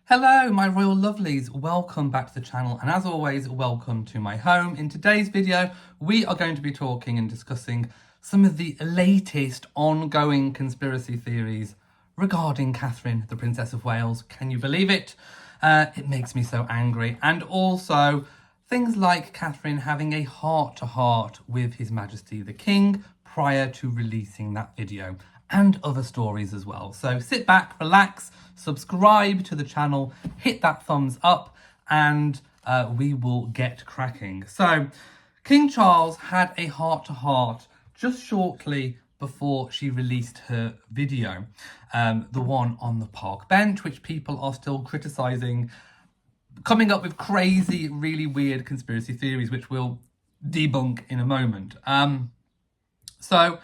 Hello, my royal lovelies. Welcome back to the channel, and as always, welcome to my home. In today's video, we are going to be talking and discussing some of the latest ongoing conspiracy theories regarding Catherine, the Princess of Wales. Can you believe it? It makes me so angry. And also things like Catherine having a heart-to-heart with His Majesty the King prior to releasing that video, and other stories as well. So sit back, relax, subscribe to the channel, hit that thumbs up, and we will get cracking. So King Charles had a heart-to-heart just shortly before she released her video, the one on the park bench, which people are still criticising, coming up with crazy, really weird conspiracy theories, which we'll debunk in a moment. So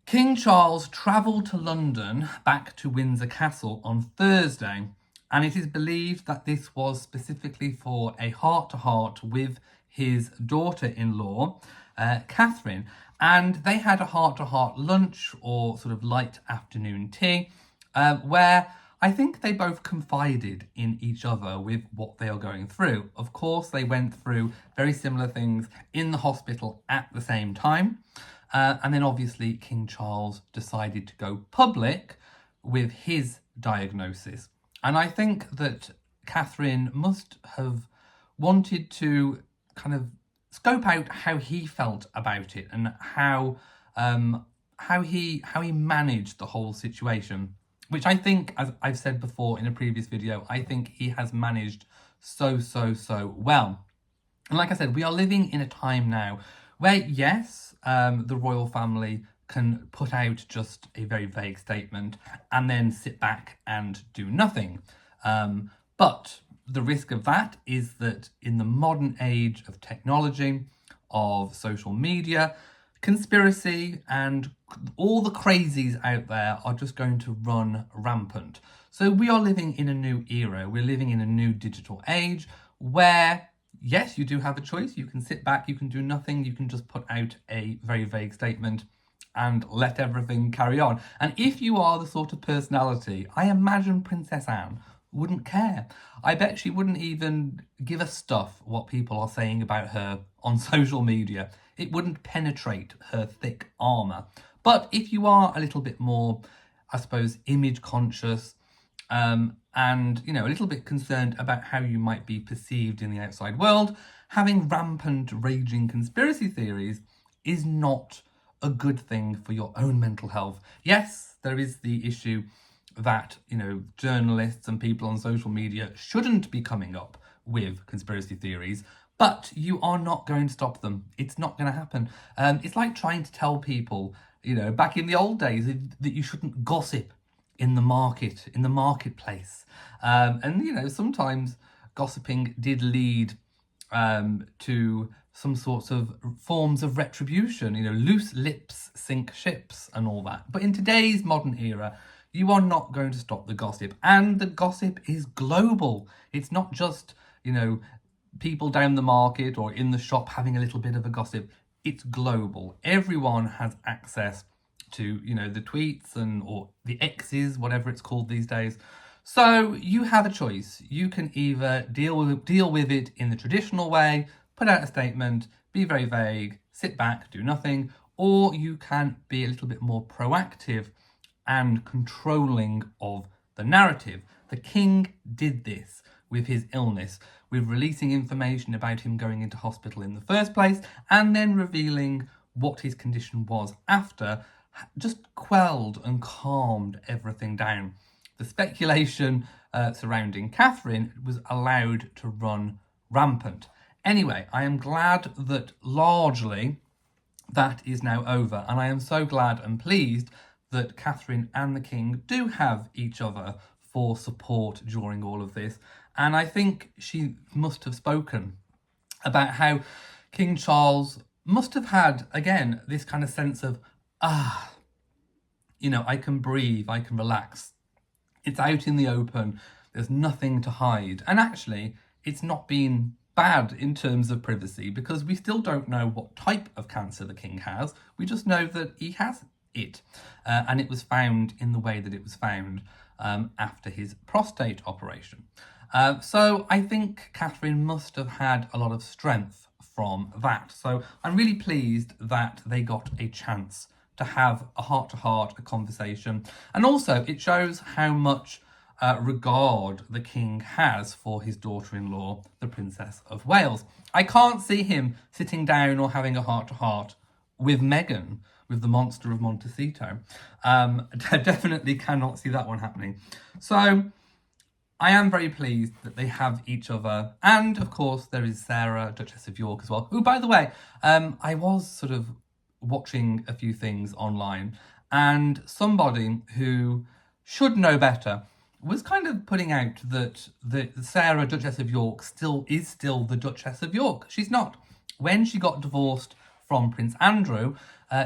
King Charles travelled to London back to Windsor Castle on Thursday, and it is believed that this was specifically for a heart-to-heart with his daughter-in-law, Catherine, and they had a heart-to-heart lunch or sort of light afternoon tea, where I think they both confided in each other with what they are going through. Of course, they went through very similar things in the hospital at the same time. And then obviously King Charles decided to go public with his diagnosis. And I think that Catherine must have wanted to kind of scope out how he felt about it and how he managed the whole situation, which I think, as I've said before in a previous video, I think he has managed so well. And like I said, we are living in a time now where, yes, the royal family can put out just a very vague statement and then sit back and do nothing. But the risk of that is that in the modern age of technology, of social media, conspiracy and all the crazies out there are just going to run rampant. So we are living in a new era. We're living in a new digital age where, yes, you do have a choice. You can sit back, you can do nothing, you can just put out a very vague statement and let everything carry on. And if you are the sort of personality, I imagine Princess Anne wouldn't care. I bet she wouldn't even give a stuff what people are saying about her on social media. It wouldn't penetrate her thick armour. But if you are a little bit more, I suppose, image conscious, and, you know, a little bit concerned about how you might be perceived in the outside world, having rampant, raging conspiracy theories is not a good thing for your own mental health. Yes, there is the issue that, you know, journalists and people on social media shouldn't be coming up with conspiracy theories, but you are not going to stop them. It's not going to happen. It's like trying to tell people, you know, back in the old days that you shouldn't gossip in the marketplace. And, you know, sometimes gossiping did lead to some sorts of forms of retribution, you know, loose lips sink ships and all that. But in today's modern era, you are not going to stop the gossip. And the gossip is global. It's not just, you know, people down the market or in the shop having a little bit of a gossip. It's global. Everyone has access to, you know, the tweets or the X's, whatever it's called these days. So you have a choice. You can either deal with it in the traditional way, put out a statement, be very vague, sit back, do nothing, or you can be a little bit more proactive and controlling of the narrative. The king did this with his illness, with releasing information about him going into hospital in the first place, and then revealing what his condition was after, just quelled and calmed everything down. The speculation surrounding Catherine was allowed to run rampant. Anyway, I am glad that largely that is now over, and I am so glad and pleased that Catherine and the King do have each other for support during all of this. And I think she must have spoken about how King Charles must have had, again, this kind of sense of, you know, I can breathe, I can relax. It's out in the open, there's nothing to hide. And actually, it's not been bad in terms of privacy, because we still don't know what type of cancer the king has. We just know that he has it, and it was found in the way that it was found. after his prostate operation. So I think Catherine must have had a lot of strength from that. So I'm really pleased that they got a chance to have a heart-to-heart, a conversation. And also it shows how much regard the king has for his daughter-in-law, the Princess of Wales. I can't see him sitting down or having a heart-to-heart with Meghan, with the monster of Montecito. Definitely cannot see that one happening. So I am very pleased that they have each other. And of course, there is Sarah, Duchess of York as well, who, by the way, I was sort of watching a few things online, and somebody who should know better was kind of putting out that the Sarah, Duchess of York, is still the Duchess of York. She's not. When she got divorced from Prince Andrew,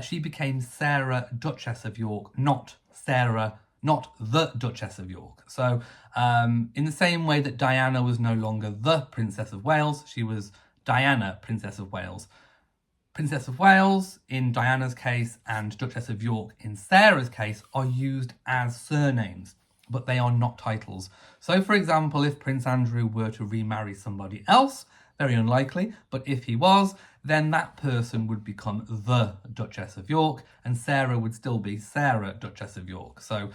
she became Sarah, Duchess of York, not the Duchess of York. So in the same way that Diana was no longer the Princess of Wales, she was Diana, Princess of Wales. Princess of Wales in Diana's case and Duchess of York in Sarah's case are used as surnames, but they are not titles. So for example, if Prince Andrew were to remarry somebody else, very unlikely, but if he was, then that person would become the Duchess of York, and Sarah would still be Sarah, Duchess of York. So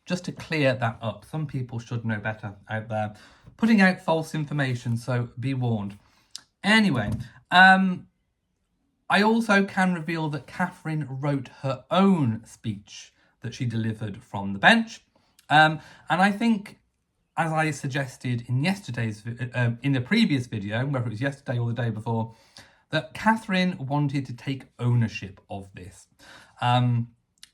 just to clear that up, some people should know better out there, putting out false information, so be warned. Anyway, I also can reveal that Catherine wrote her own speech that she delivered from the bench. And I think, as I suggested in in the previous video, whether it was yesterday or the day before, that Catherine wanted to take ownership of this. And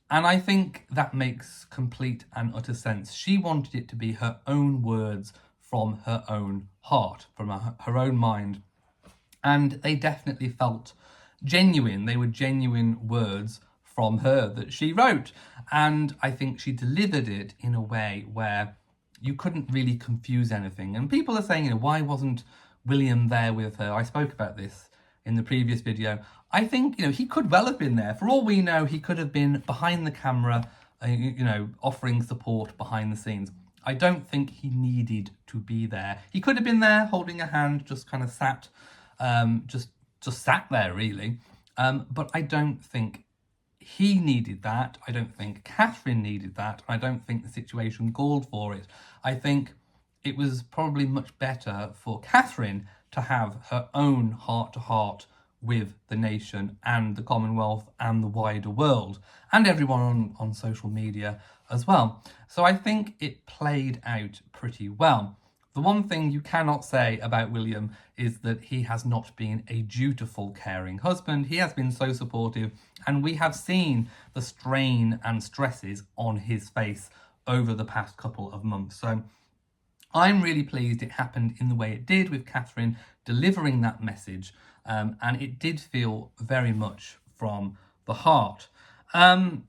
I think that makes complete and utter sense. She wanted it to be her own words from her own heart, from her own mind. And they definitely felt genuine. They were genuine words from her that she wrote. And I think she delivered it in a way where you couldn't really confuse anything. And people are saying, why wasn't William there with her? I spoke about this in the previous video. I think, he could well have been there. For all we know, he could have been behind the camera, offering support behind the scenes. I don't think he needed to be there. He could have been there holding a hand, just kind of sat, just sat there really. But I don't think he needed that. I don't think Catherine needed that. I don't think the situation called for it. I think it was probably much better for Catherine to have her own heart-to-heart with the nation and the Commonwealth and the wider world and everyone on social media as well. So I think it played out pretty well. The one thing you cannot say about William is that he has not been a dutiful, caring husband. He has been so supportive, and we have seen the strain and stresses on his face over the past couple of months. So I'm really pleased it happened in the way it did, with Catherine delivering that message, and it did feel very much from the heart. I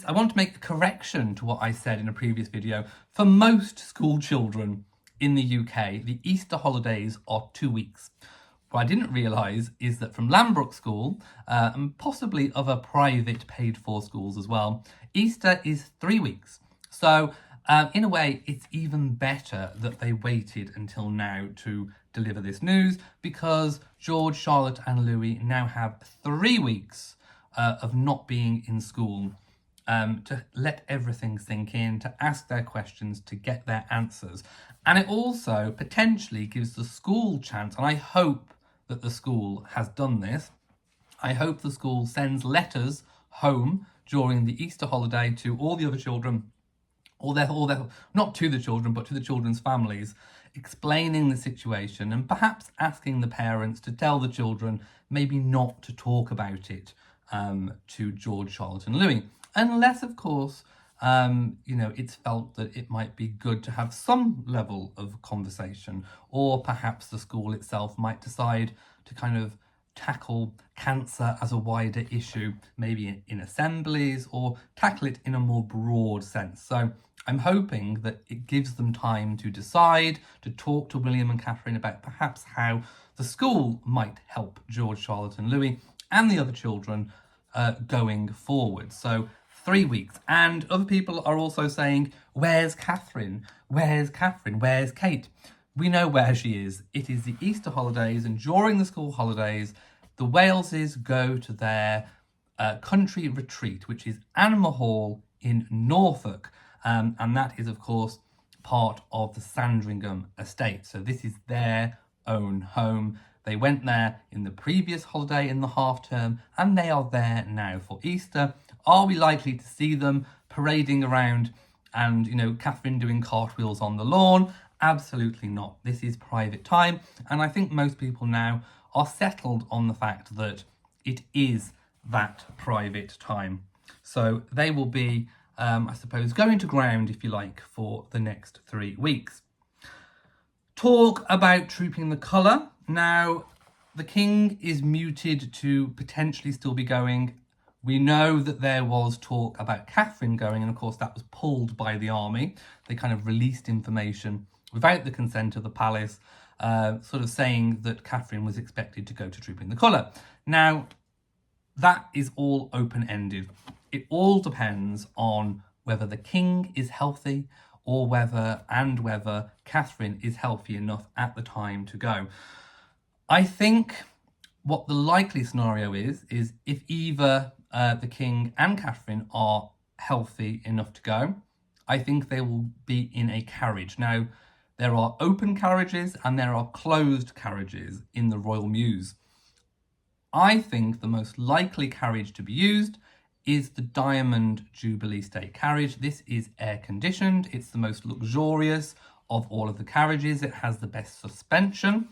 want to make a correction to what I said in a previous video. For most school children in the UK, the Easter holidays are 2 weeks. What I didn't realise is that from Lambrook School, and possibly other private paid-for schools as well, Easter is 3 weeks. So in a way, it's even better that they waited until now to deliver this news, because George, Charlotte and Louis now have 3 weeks of not being in school, to let everything sink in, to ask their questions, to get their answers. And it also potentially gives the school chance, and I hope that the school has done this. I hope the school sends letters home during the Easter holiday to all the other children, not to the children, but to the children's families, explaining the situation and perhaps asking the parents to tell the children maybe not to talk about it to George, Charlotte and Louis. Unless, of course, it's felt that it might be good to have some level of conversation, or perhaps the school itself might decide to kind of tackle cancer as a wider issue, maybe in assemblies, or tackle it in a more broad sense. So I'm hoping that it gives them time to decide, to talk to William and Catherine about perhaps how the school might help George, Charlotte and Louis and the other children going forward. So 3 weeks. And other people are also saying, where's Catherine? Where's Catherine? Where's Kate? We know where she is. It is the Easter holidays, and during the school holidays, the Waleses go to their country retreat, which is Animal Hall in Norfolk. And that is, of course, part of the Sandringham estate. So this is their own home. They went there in the previous holiday in the half term, and they are there now for Easter. Are we likely to see them parading around and, Catherine doing cartwheels on the lawn? Absolutely not. This is private time. And I think most people now are settled on the fact that it is that private time. So they will be, I suppose, going to ground, if you like, for the next 3 weeks. Talk about trooping the colour. Now, the king is muted to potentially still be going. We know that there was talk about Catherine going, and of course that was pulled by the army. They kind of released information without the consent of the palace, sort of saying that Catherine was expected to go to Trooping the Colour. Now, that is all open-ended. It all depends on whether the king is healthy or whether Catherine is healthy enough at the time to go. I think what the likely scenario is if either the king and Catherine are healthy enough to go, I think they will be in a carriage. Now, there are open carriages and there are closed carriages in the Royal Mews. I think the most likely carriage to be used is the Diamond Jubilee State carriage. This is air conditioned. It's the most luxurious of all of the carriages. It has the best suspension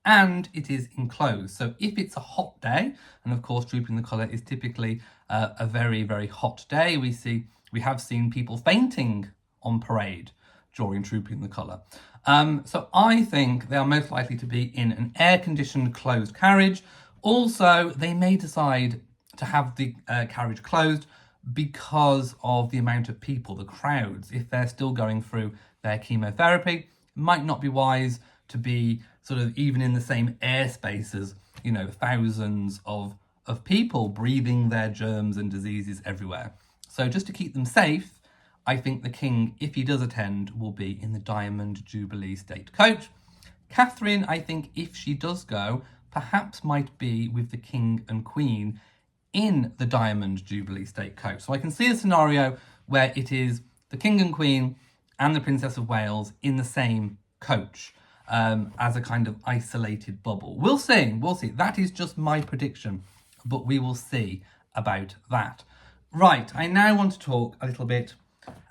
and it is enclosed. So if it's a hot day, and of course Trooping the Colour is typically a very, very hot day, we have seen people fainting on parade during Trooping the Colour. So I think they are most likely to be in an air-conditioned closed carriage. Also, they may decide to have the carriage closed because of the amount of people, the crowds. If they're still going through their chemotherapy, it might not be wise to be sort of even in the same airspace as, thousands of people breathing their germs and diseases everywhere. So just to keep them safe, I think the king, if he does attend, will be in the Diamond Jubilee State coach. Catherine, I think if she does go, perhaps might be with the king and queen in the Diamond Jubilee State coach. So I can see a scenario where it is the king and queen and the Princess of Wales in the same coach, as a kind of isolated bubble. We'll see. That is just my prediction, but we will see about that. Right, I now want to talk a little bit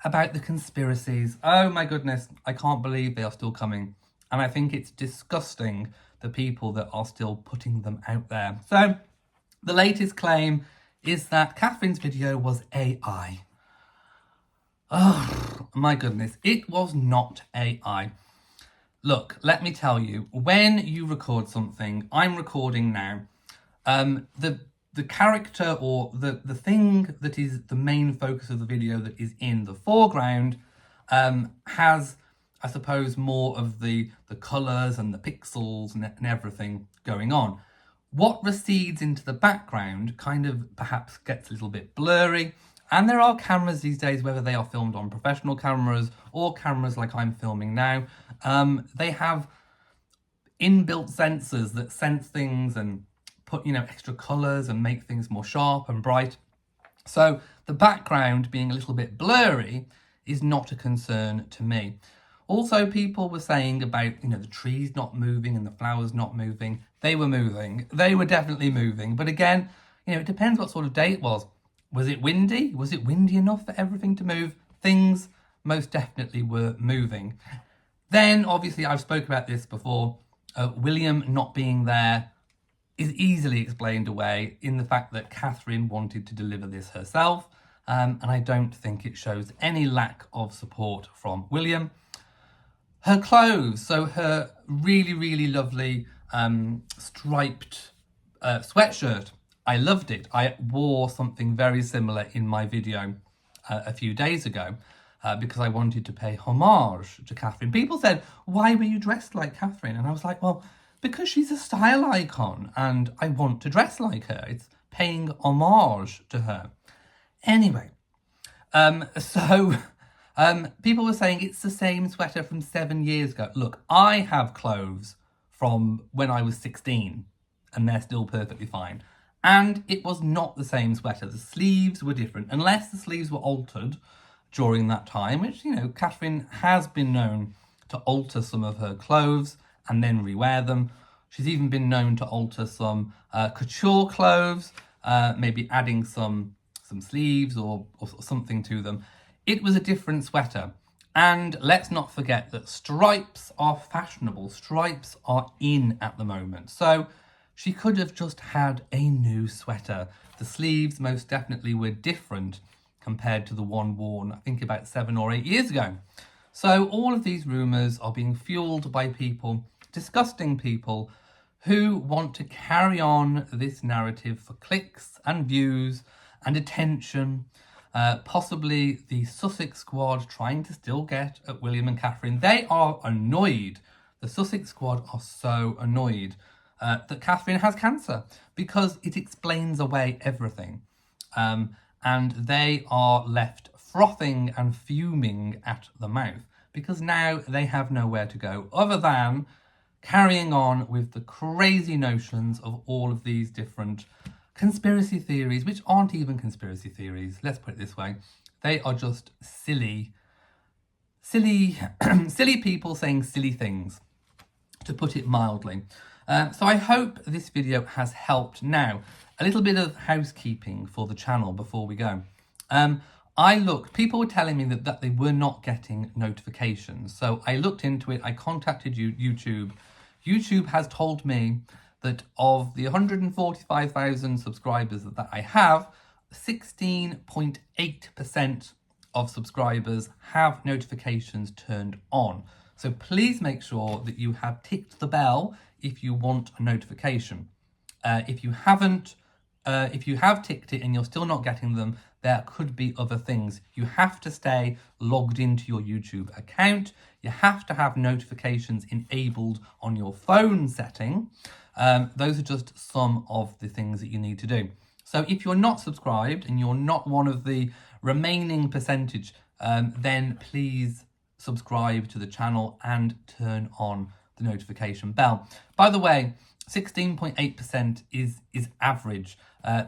about the conspiracies. Oh my goodness, I can't believe they are still coming. And I think it's disgusting, the people that are still putting them out there. So the latest claim is that Catherine's video was AI. Oh my goodness, it was not AI. Look, let me tell you, when you record something, I'm recording now, the character or the thing that is the main focus of the video that is in the foreground has, I suppose, more of the colours and the pixels and everything going on. What recedes into the background kind of perhaps gets a little bit blurry. And there are cameras these days, whether they are filmed on professional cameras or cameras like I'm filming now, they have inbuilt sensors that sense things and put, extra colours and make things more sharp and bright. So the background being a little bit blurry is not a concern to me. Also, people were saying about, the trees not moving and the flowers not moving. They were moving. They were definitely moving. But again, it depends what sort of day it was. Was it windy? Was it windy enough for everything to move? Things most definitely were moving. Then, obviously, I've spoken about this before. William not being there is easily explained away in the fact that Catherine wanted to deliver this herself. And I don't think it shows any lack of support from William. Her clothes, so her really, really lovely striped sweatshirt, I loved it. I wore something very similar in my video a few days ago because I wanted to pay homage to Catherine. People said, why were you dressed like Catherine? And I was like, well, because she's a style icon and I want to dress like her. It's paying homage to her. Anyway, So people were saying it's the same sweater from 7 years ago. Look, I have clothes from when I was 16 and they're still perfectly fine. And it was not the same sweater. The sleeves were different, unless the sleeves were altered during that time, which, you know, Catherine has been known to alter some of her clothes and then rewear them. She's even been known to alter some couture clothes, maybe adding some sleeves or something to them. It was a different sweater. And let's not forget that stripes are fashionable. Stripes are in at the moment. So she could have just had a new sweater. The sleeves most definitely were different compared to the one worn, I think, about 7 or 8 years ago. So all of these rumours are being fueled by people, disgusting people, who want to carry on this narrative for clicks and views and attention. Possibly the Sussex squad trying to still get at William and Catherine. They are annoyed. The Sussex squad are so annoyed that Catherine has cancer, because it explains away everything. And they are left frothing and fuming at the mouth, because now they have nowhere to go other than carrying on with the crazy notions of all of these different conspiracy theories, which aren't even conspiracy theories. Let's put it this way. They are just silly people saying silly things, to put it mildly. So I hope this video has helped. Now, a little bit of housekeeping for the channel before we go. People were telling me that they were not getting notifications. So I looked into it. I contacted YouTube. YouTube has told me that of the 145,000 subscribers that I have, 16.8% of subscribers have notifications turned on. So please make sure that you have ticked the bell if you want a notification. If you have ticked it and you're still not getting them, there could be other things. You have to stay logged into your YouTube account. You have to have notifications enabled on your phone setting. Those are just some of the things that you need to do. So if you're not subscribed and you're not one of the remaining percentage, then please subscribe to the channel and turn on the notification bell. By the way, 16.8% is average.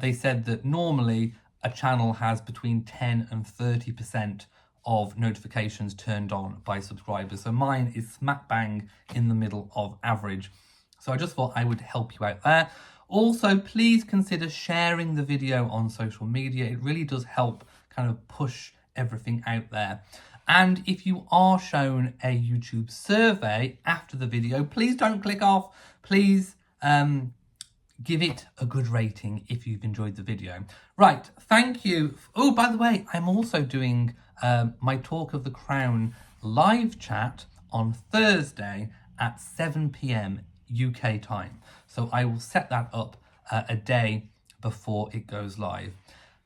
They said that normally a channel has between 10 and 30% of notifications turned on by subscribers. So mine is smack bang in the middle of average. So I just thought I would help you out there. Also, please consider sharing the video on social media. It really does help kind of push everything out there. And if you are shown a YouTube survey after the video, please don't click off. Please give it a good rating if you've enjoyed the video. Right, thank you. Oh, by the way, I'm also doing my Talk of the Crown live chat on Thursday at 7 p.m. UK time. So I will set that up a day before it goes live.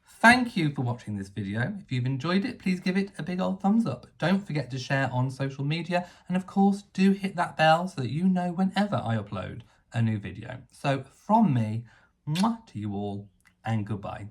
Thank you for watching this video. If you've enjoyed it, please give it a big old thumbs up. Don't forget to share on social media. And of course, do hit that bell so that you know whenever I upload a new video. So from me, mwah, to you all, and goodbye.